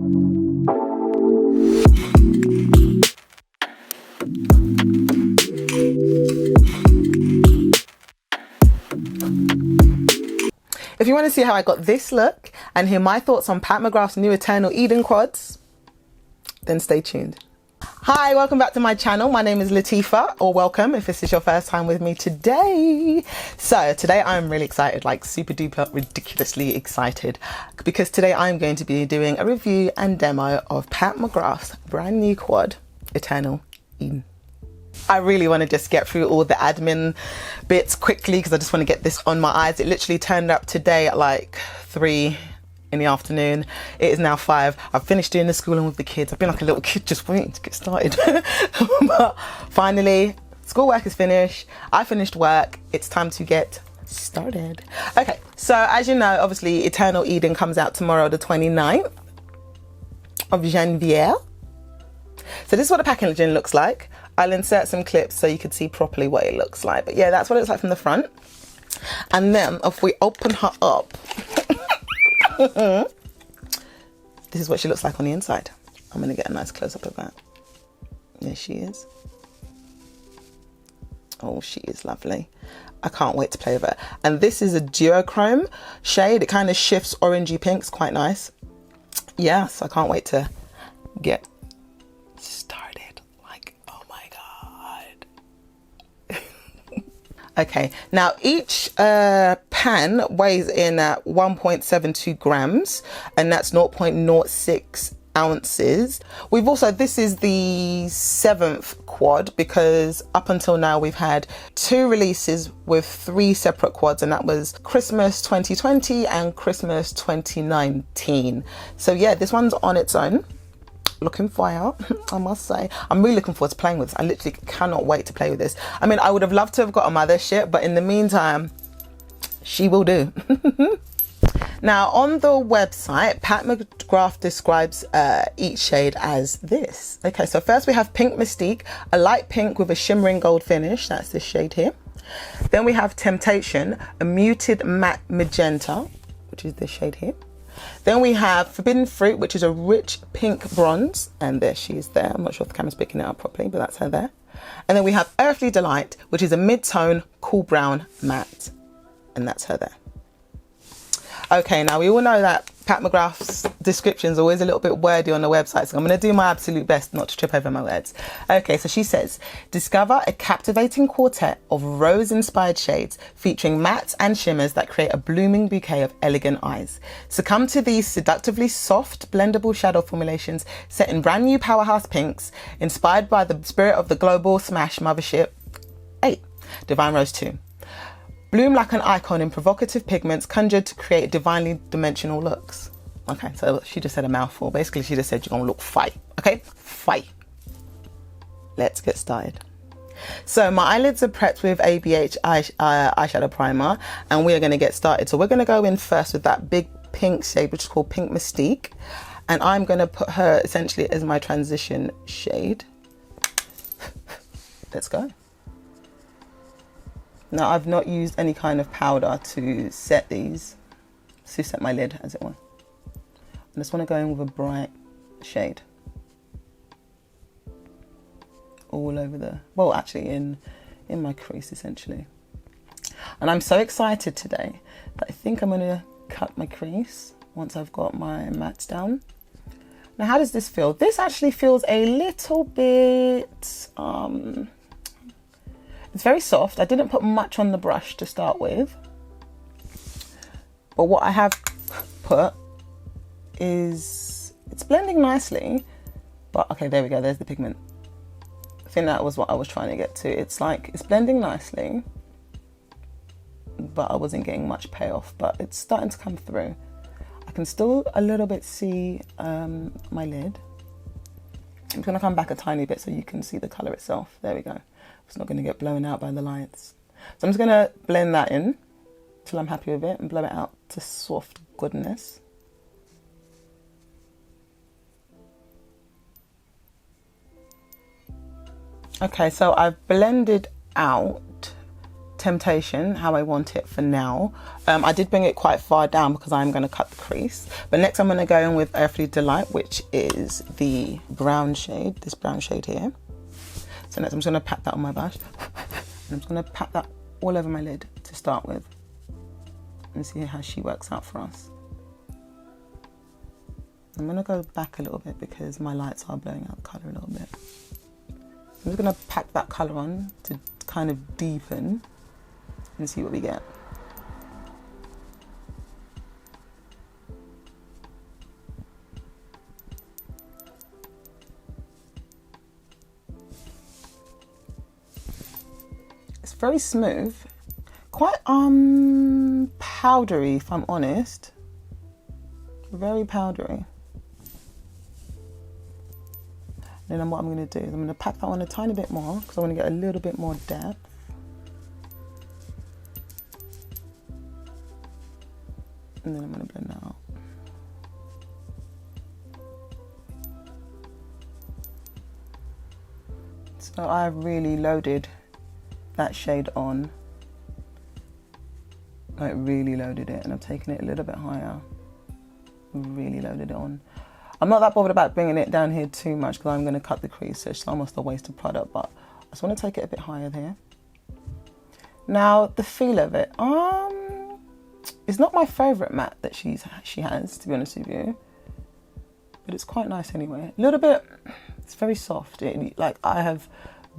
If you want to see how I got this look and hear my thoughts on Pat McGrath's new Eternal Eden quads, then stay tuned. Hi, welcome back to my channel. My name is Latifa, or welcome if this is your first time with me today. So today I'm really excited, like super duper ridiculously excited, because today I'm going to be doing a review and demo of Pat McGrath's brand new quad, Eternal Eden. I really want to just get through all the admin bits quickly because I just want to get this on my eyes. It literally turned up today at like 3 in the afternoon. It is now 5. I've finished doing the schooling with the kids. I've been like a little kid just waiting to get started. But finally, schoolwork is finished. I finished work. It's time to get started. Okay, so as you know, obviously Eternal Eden comes out tomorrow, the 29th of Janvier. So this is what the packaging looks like. I'll insert some clips so you can see properly what it looks like. But yeah, that's what it looks like from the front. And then if we open her up, this is what she looks like on the inside. I'm gonna get a nice close up of that. There she is. Oh, she is lovely. I can't wait to play with her. And this is a duochrome shade. It kind of shifts orangey pink. It's quite nice. Yes, I can't wait to get started. Okay, now each pan weighs in at 1.72 grams, and that's 0.06 ounces. We've also, this is the 7th quad, because up until now we've had 2 releases with 3 separate quads, and that was Christmas 2020 and Christmas 2019. So yeah, this one's on its own. Looking fire, I must say. I'm really looking forward to playing with this. I literally cannot wait to play with this. I mean, I would have loved to have got a mothership, but in the meantime, she will do. Now, on the website, Pat McGrath describes each shade as this. Okay, so first we have Pink Mystique, a light pink with a shimmering gold finish. That's this shade here. Then we have Temptation, a muted matte magenta, which is this shade here. Then we have Forbidden Fruit, which is a rich pink bronze, and there she is there. I'm not sure if the camera's picking it up properly, but that's her there. And then we have Earthly Delight, which is a mid-tone cool brown matte, and that's her there. Okay, now we all know that Pat McGrath's description is always a little bit wordy on the website, so I'm going to do my absolute best not to trip over my words. Okay, so she says, discover a captivating quartet of rose-inspired shades featuring mattes and shimmers that create a blooming bouquet of elegant eyes. Succumb to these seductively soft, blendable shadow formulations set in brand new powerhouse pinks, inspired by the spirit of the global smash mothership 8, Divine Rose 2. Bloom like an icon in provocative pigments conjured to create divinely dimensional looks. Okay, so she just said a mouthful. Basically, she just said you're gonna look fight. Okay, fight. Let's get started. So my eyelids are prepped with ABH Eyeshadow Primer, and we are gonna get started. So we're gonna go in first with that big pink shade, which is called Pink Mystique. And I'm gonna put her essentially as my transition shade. Let's go. Now, I've not used any kind of powder to set these, to set my lid, as it were. I just want to go in with a bright shade. All over the, well, actually in my crease, essentially. And I'm so excited today that I think I'm going to cut my crease once I've got my mattes down. Now, how does this feel? This actually feels a little bit, it's very soft. I didn't put much on the brush to start with. But what I have put is, it's blending nicely. But okay, there we go. There's the pigment. I think that was what I was trying to get to. It's like, it's blending nicely, but I wasn't getting much payoff. But it's starting to come through. I can still a little bit see my lid. I'm going to come back a tiny bit so you can see the colour itself. There we go. It's not going to get blown out by the lights. So I'm just going to blend that in till I'm happy with it and blow it out to soft goodness. Okay, so I've blended out Temptation, how I want it for now. I did bring it quite far down because I'm going to cut the crease. But next I'm going to go in with Earthly Delight, which is the brown shade, this brown shade here. So next I'm just going to pat that on my brush. And I'm just going to pat that all over my lid to start with. And see how she works out for us. I'm going to go back a little bit because my lights are blowing out the colour a little bit. I'm just going to pack that colour on to kind of deepen and see what we get. It's very smooth, quite powdery if I'm honest, very powdery. Then what I'm going to do is I'm going to pack that on a tiny bit more because I want to get a little bit more depth. And then I'm going to blend that out. So I've really loaded that shade on. Like really loaded it, and I've taken it a little bit higher. Really loaded it on. I'm not that bothered about bringing it down here too much because I'm going to cut the crease, so it's almost a waste of product, but I just want to take it a bit higher there. Now, the feel of it, it's not my favourite matte that she has, to be honest with you, but it's quite nice anyway. A little bit, it's very soft. Like I have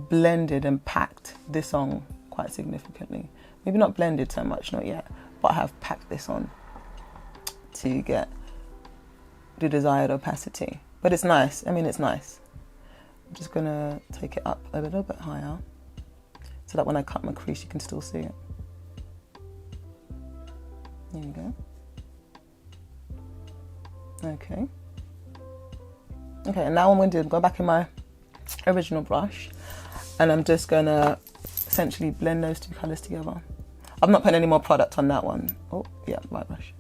blended and packed this on quite significantly. Maybe not blended so much, not yet, but I have packed this on to get the desired opacity, but it's nice. I mean, it's nice. I'm just gonna take it up a little bit higher so that when I cut my crease, you can still see it. There you go. Okay. Okay, and now what I'm gonna do is go back in my original brush, and I'm just gonna essentially blend those two colours together. I'm not putting any more product on that one. Oh, yeah, right brush.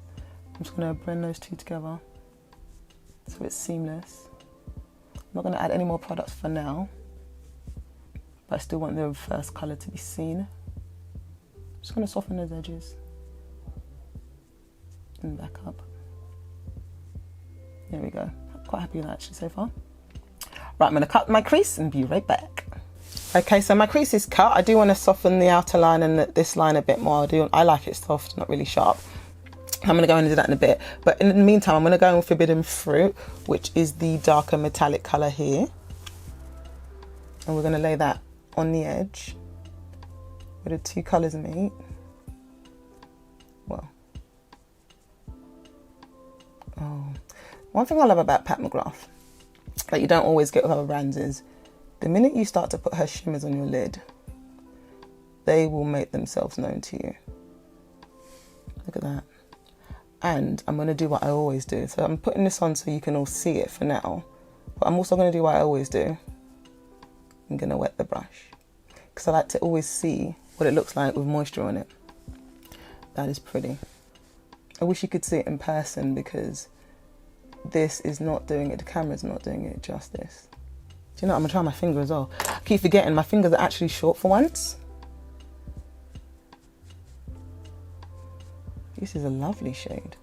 I'm just gonna blend those two together so it's seamless. I'm not gonna add any more products for now, but I still want the first colour to be seen. Just gonna soften those edges and back up. There we go. I'm quite happy with that actually so far. Right, I'm gonna cut my crease and be right back. Okay, so my crease is cut. I do want to soften the outer line and this line a bit more. I like it soft, not really sharp. I'm going to go in and do that in a bit. But in the meantime, I'm going to go in with Forbidden Fruit, which is the darker metallic colour here. And we're going to lay that on the edge where the two colours meet. Well. Oh. One thing I love about Pat McGrath that you don't always get with other brands is the minute you start to put her shimmers on your lid, they will make themselves known to you. Look at that. And I'm going to do what I always do. So I'm putting this on so you can all see it for now. But I'm also going to do what I always do. I'm going to wet the brush. Because I like to always see what it looks like with moisture on it. That is pretty. I wish you could see it in person because this is not doing it. The camera's not doing it justice. Do you know what? I'm going to try my finger as well. I keep forgetting my fingers are actually short for once. This is a lovely shade.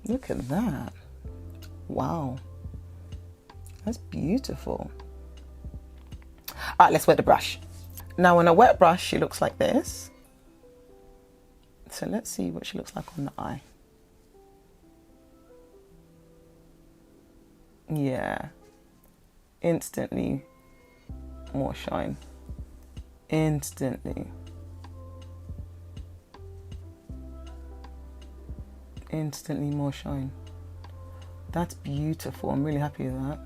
Look at that. Wow. That's beautiful. All right, let's wet the brush. Now on a wet brush, she looks like this. So let's see what she looks like on the eye. Yeah. Instantly more shine. Instantly more shine. That's beautiful. I'm really happy with that.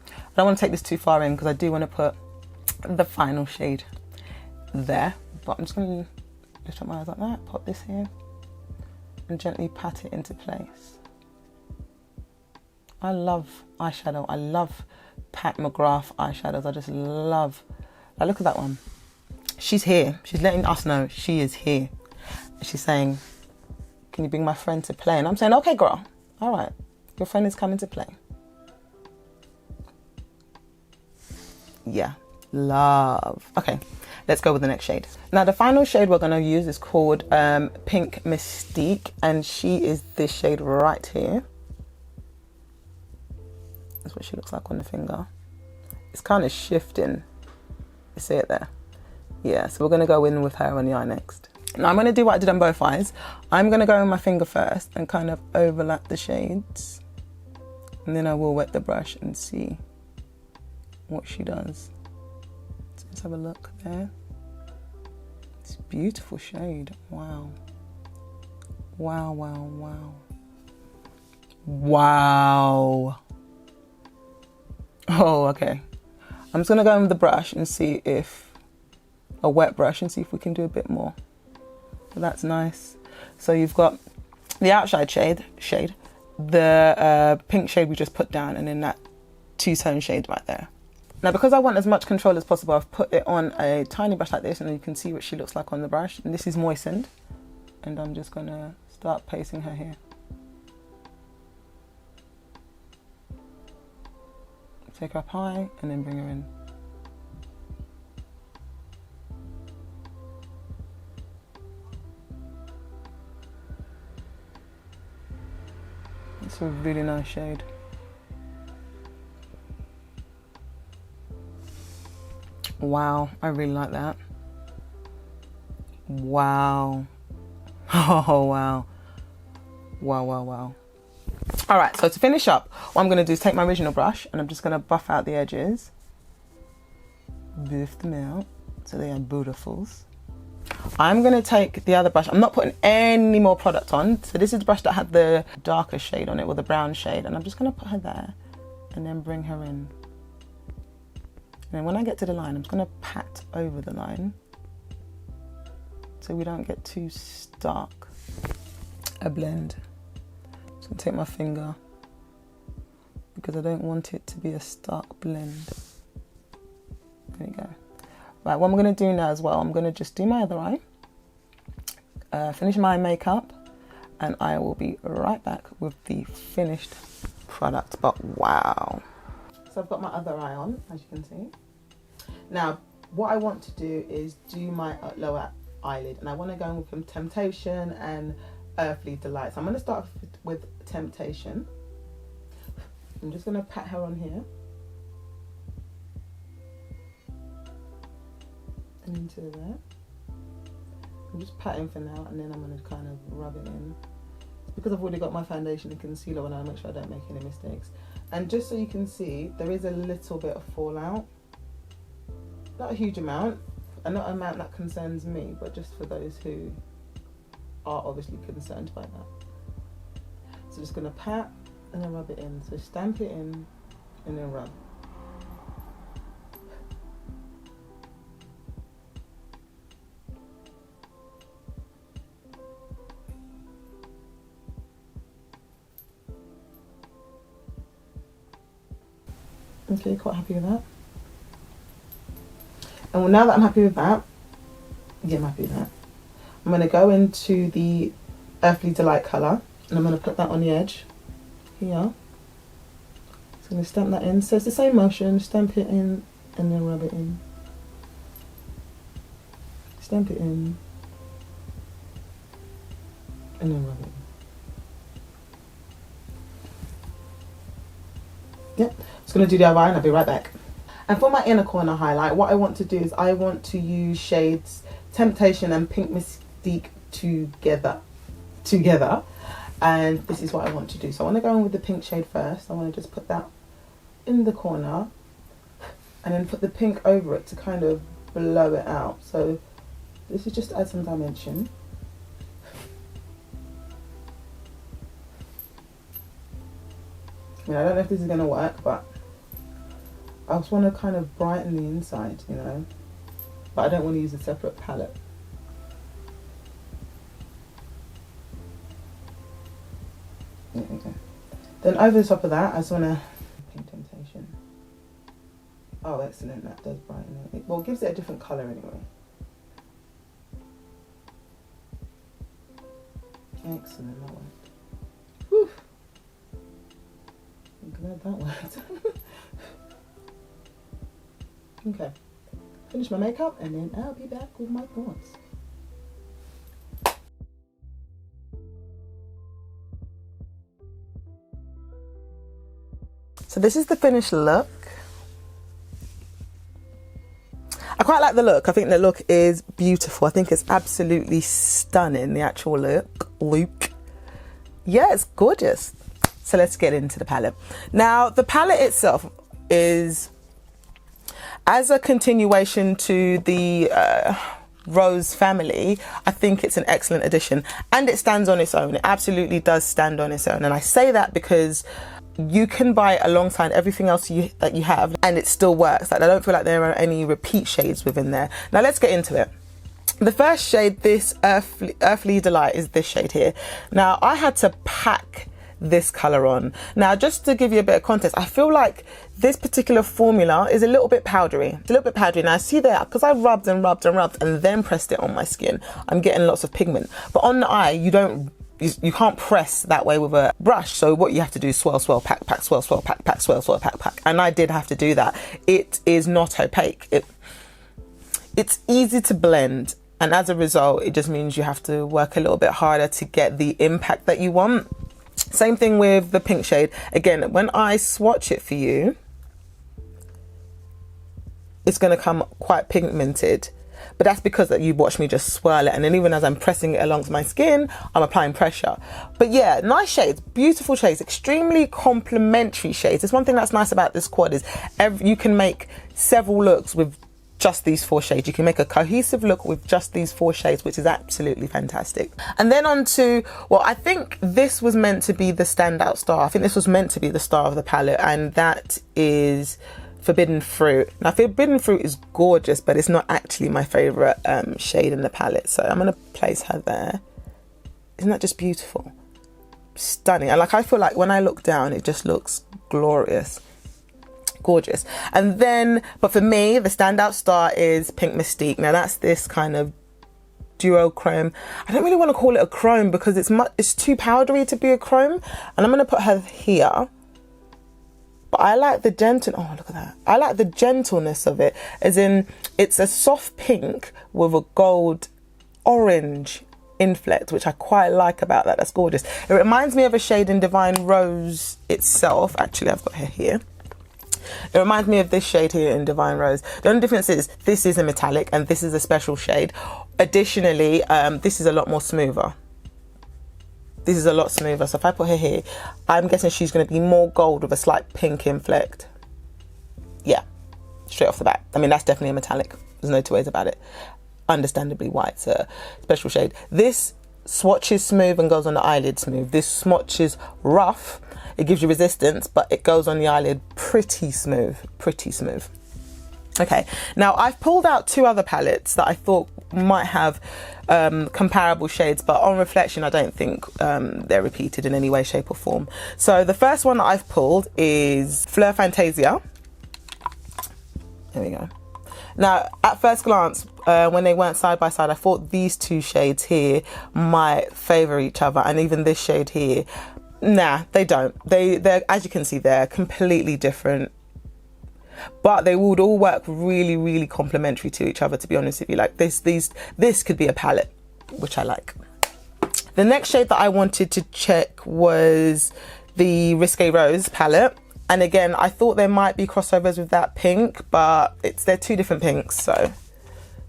I don't want to take this too far in because I do want to put the final shade there, but I'm just going to lift up my eyes like that, pop this here and gently pat it into place. I love eyeshadow. I love Pat McGrath eyeshadows. I just love, like, look at that one. She's here. She's letting us know she is here. She's saying, can you bring my friend to play? And I'm saying, okay, girl. All right. Your friend is coming to play. Yeah. Love. Okay, let's go with the next shade. Now the final shade we're going to use is called Pink Mystique, and she is this shade right here. That's what she looks like on the finger. It's kind of shifting. You see it there? Yeah, so we're going to go in with her on the eye next. Now I'm going to do what I did on both eyes. I'm going to go in my finger first and kind of overlap the shades, and then I will wet the brush and see what she does. So let's have a look there. It's a beautiful shade. Wow. Wow, wow, wow. Wow. Oh, okay. I'm just gonna go in with the brush and see if, a wet brush, and see if we can do a bit more. So that's nice. So you've got the outside shade, the pink shade we just put down, and then that two-tone shade right there. Now, because I want as much control as possible, I've put it on a tiny brush like this, and you can see what she looks like on the brush. And this is moistened, and I'm just gonna start placing her here. Take her up high and then bring her in. It's a really nice shade. Wow, I really like that. Wow. Oh, wow. Wow, wow, wow. All right, so to finish up, what I'm gonna do is take my original brush and I'm just gonna buff out the edges. Buff them out so they are beautifuls. I'm gonna take the other brush. I'm not putting any more product on. So this is the brush that had the darker shade on it, or the brown shade, and I'm just gonna put her there and then bring her in. And then when I get to the line, I'm just gonna pat over the line so we don't get too stark a blend. I'm gonna take my finger because I don't want it to be a stark blend. There you go. Right, what I'm gonna do now as well, I'm gonna just do my other eye, finish my makeup, and I will be right back with the finished product. But wow. So I've got my other eye on, as you can see. Now, what I want to do is do my lower eyelid, and I want to go in with some Temptation and Earthly Delight. So I'm going to start with Temptation. I'm just going to pat her on here and into there. I'm just patting for now, and then I'm going to kind of rub it in. It's because I've already got my foundation and concealer on, I make sure I don't make any mistakes. And just so you can see, there is a little bit of fallout. Not a huge amount, and not an amount that concerns me, but just for those who are obviously concerned by that. So just gonna pat and then rub it in. So stamp it in and then rub. Okay, quite happy with that. And well, now that I'm happy with that, yeah, I'm happy with that, I'm going to go into the Earthly Delight colour, and I'm going to put that on the edge here. So I'm going to stamp that in. So it's the same motion, stamp it in and then rub it in. Stamp it in and then rub it in. Yep, just going to do the other eye and I'll be right back. And for my inner corner highlight, what I want to do is I want to use shades Temptation and Pink Mystique together. And this is what I want to do. So I want to go in with the pink shade first. I want to just put that in the corner and then put the pink over it to kind of blow it out. So this is just to add some dimension. I mean, I don't know if this is going to work, but I just want to kind of brighten the inside, you know, but I don't want to use a separate palette. There we go. Then over the top of that, I just want to Pink Temptation. Oh, excellent! That does brighten it. Well, it gives it a different colour anyway. Excellent, that worked. Whew. I'm glad that worked. Okay, finish my makeup, and then I'll be back with my thoughts. So this is the finished look. I quite like the look. I think the look is beautiful. I think it's absolutely stunning, the actual look. Yeah, it's gorgeous. So let's get into the palette. Now, the palette itself is, as a continuation to the Rose family, I think it's an excellent addition, and it stands on its own. It absolutely does stand on its own. And I say that because you can buy it alongside everything else that you have, and it still works. Like, I don't feel like there are any repeat shades within there. Now let's get into it. The first shade, this Earthly Delight, is this shade here. Now I had to pack this color on. Now, just to give you a bit of context, I feel like this particular formula is a little bit powdery. It's a little bit powdery. Now I see there, because I rubbed and rubbed and rubbed and then pressed it on my skin, I'm getting lots of pigment. But on the eye, you can't press that way with a brush. So what you have to do is swirl, swirl, pack, pack, swirl, swirl, pack, pack, swirl, swirl, pack, pack. And I did have to do that. It is not opaque. It's easy to blend. And as a result, it just means you have to work a little bit harder to get the impact that you want. Same thing with the pink shade. Again, when I swatch it for you, it's going to come quite pigmented. But that's because you watch me just swirl it, and then even as I'm pressing it along my skin, I'm applying pressure. But yeah, nice shades, beautiful shades, extremely complementary shades. It's one thing that's nice about this quad is you can make several looks with just these 4 shades. You can make a cohesive look with just these 4 shades, which is absolutely fantastic. And then on to, well, I think this was meant to be the standout star. I think this was meant to be the star of the palette, and that is Forbidden Fruit. Now, Forbidden Fruit is gorgeous, but it's not actually my favorite shade in the palette. So I'm gonna place her there. Isn't that just beautiful? Stunning. And like, I feel like when I look down, it just looks glorious. Gorgeous. And then, but for me, the standout star is Pink Mystique. Now that's this kind of duo chrome. I don't really want to call it a chrome because it's too powdery to be a chrome. And I'm going to put her here. But I like the oh, look at that. I like the gentleness of it, as in it's a soft pink with a gold orange inflect, which I quite like about that. That's gorgeous. It reminds me of a shade in Divine Rose itself. Actually, I've got her here. It reminds me of this shade here in Divine Rose. The only difference is this is a metallic and this is a special shade. Additionally, this is a lot more smoother. This is a lot smoother. So if I put her here, I'm guessing she's going to be more gold with a slight pink inflect. Yeah, straight off the bat. I mean, that's definitely a metallic. There's no two ways about it. Understandably why it's a special shade. This swatches smooth and goes on the eyelid smooth. This swatches rough. It gives you resistance, but it goes on the eyelid pretty smooth, pretty smooth. Okay, now I've pulled out 2 other palettes that I thought might have comparable shades, but on reflection, I don't think they're repeated in any way, shape or form. So the first one that I've pulled is Fleur Fantasia. There we go. Now, at first glance, when they weren't side by side, I thought these 2 shades here might favor each other, and even this shade here. Nah, they don't. They're, as you can see, they're completely different, but they would all work really, really complementary to each other, to be honest with you. Like this could be a palette, which I like. The next shade that I wanted to check was the Risque Rose palette. And again, I thought there might be crossovers with that pink, but they're 2 different pinks.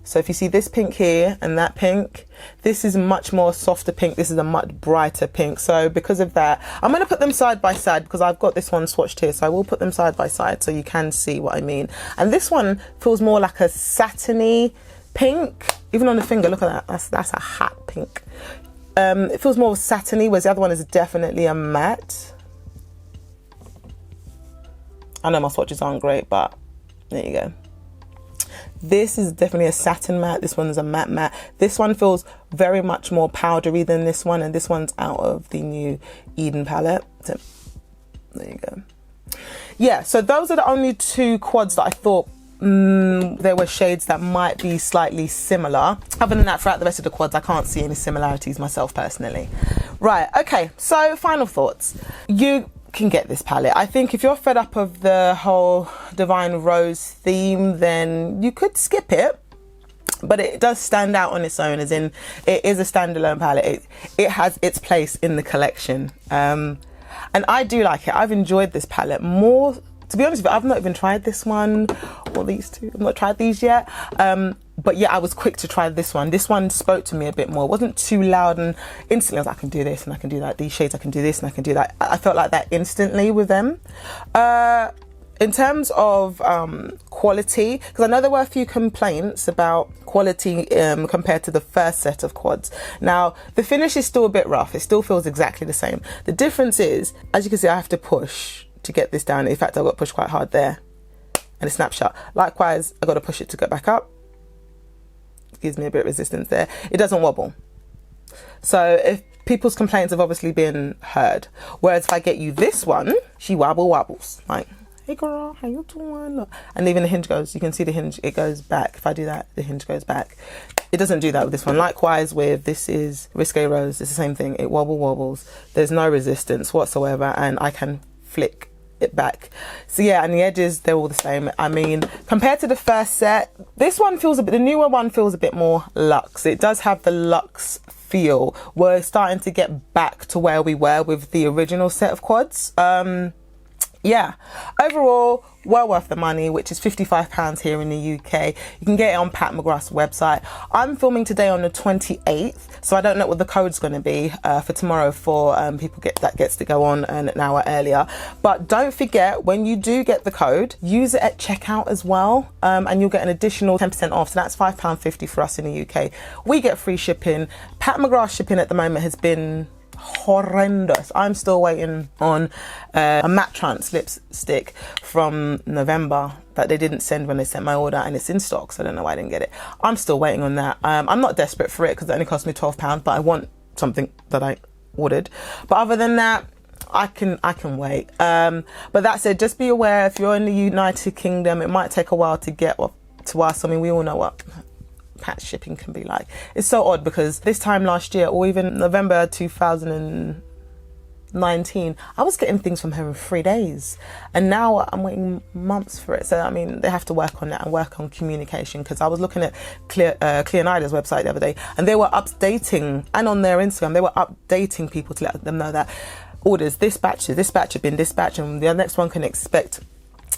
So if you see this pink here and that pink, this is much more softer pink. This is a much brighter pink. So because of that, I'm going to put them side by side because I've got this one swatched here. So I will put them side by side so you can see what I mean. And this one feels more like a satiny pink. Even on the finger, look at that. That's a hot pink. It feels more satiny, whereas the other one is definitely a matte. I know my swatches aren't great, but there you go. This is definitely a satin matte. This one is a matte matte. This one feels very much more powdery than this one, and this one's out of the new Eden palette. So there you go. Yeah, so those are the only 2 quads that I thought there were shades that might be slightly similar. Other than that, throughout the rest of the quads, I can't see any similarities myself personally. Right, okay, so final thoughts. can get this palette. I think if you're fed up of the whole Divine Rose theme, then you could skip it, but it does stand out on its own, as in it is a standalone palette. It has its place in the collection, and I do like it. I've enjoyed this palette more, to be honest with you. I've not even tried this one or these two. I've not tried these yet, but yeah, I was quick to try this one. This one spoke to me a bit more. It wasn't too loud, and instantly I was like, I can do this and I can do that. These shades, I can do this and I can do that. I felt like that instantly with them. In terms of quality, because I know there were a few complaints about quality compared to the first set of quads. Now, the finish is still a bit rough. It still feels exactly the same. The difference is, as you can see, I have to push to get this down. In fact, I got to push quite hard there, and a snapshot. Likewise, I got to push it to go back up. Gives me a bit of resistance there. It doesn't wobble. So if people's complaints have obviously been heard. Whereas if I get you this one, she wobbles. Like, hey girl, how you doing? Look. And even the hinge goes, you can see the hinge, it goes back. If I do that, the hinge goes back. It doesn't do that with this one. Likewise with this is Risque Rose, it's the same thing. It wobbles. There's no resistance whatsoever, and I can flick it back. So yeah, and the edges, they're all the same. I mean, compared to the first set, this one feels a bit, the newer one feels a bit more luxe. It does have the luxe feel. We're starting to get back to where we were with the original set of quads. Yeah, overall, well worth the money, which is £55 here in the UK. You can get it on Pat McGrath's website. I'm filming today on the 28th, so I don't know what the code's going to be for tomorrow for people that gets to go on an hour earlier. But don't forget, when you do get the code, use it at checkout as well, and you'll get an additional 10% off. So that's £5.50 for us in the UK. We get free shipping. Pat McGrath shipping at the moment has been horrendous. I'm still waiting on a matte trance lipstick from November that they didn't send when they sent my order, and it's in stock, so I don't know why I didn't get it. I'm still waiting on that. I'm not desperate for it because it only cost me £12, but I want something that I ordered. But other than that, I can wait. But that said, just be aware, if you're in the United Kingdom, it might take a while to get to us. I mean, we all know what patch shipping can be like. It's so odd because this time last year, or even November 2019, I was getting things from her in 3 days, and now I'm waiting months for it. So I mean, they have to work on that and work on communication, because I was looking at Clear website the other day, and they were updating, and on their Instagram they were updating people to let them know that orders, this batch have been dispatched, and the next one can expect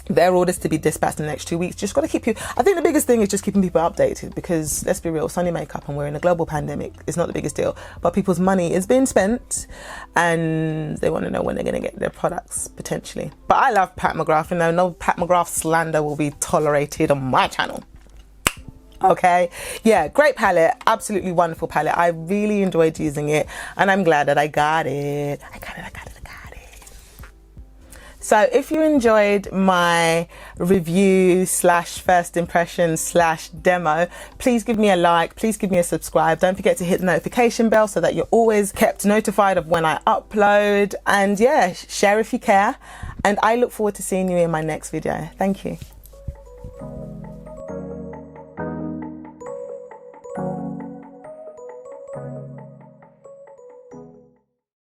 their orders to be dispatched in the next 2 weeks. Just got to keep you, I think the biggest thing is just keeping people updated, because let's be real, Sonia makeup, and we're in a global pandemic, it's not the biggest deal, but people's money is being spent and they want to know when they're going to get their products potentially. But I love Pat McGrath, and no Pat McGrath slander will be tolerated on my channel. Okay, yeah, great palette, absolutely wonderful palette. I really enjoyed using it, and I'm glad that I got it. I got it. So if you enjoyed my review / first impression / demo, please give me a like, please give me a subscribe. Don't forget to hit the notification bell so that you're always kept notified of when I upload. And yeah, share if you care. And I look forward to seeing you in my next video. Thank you.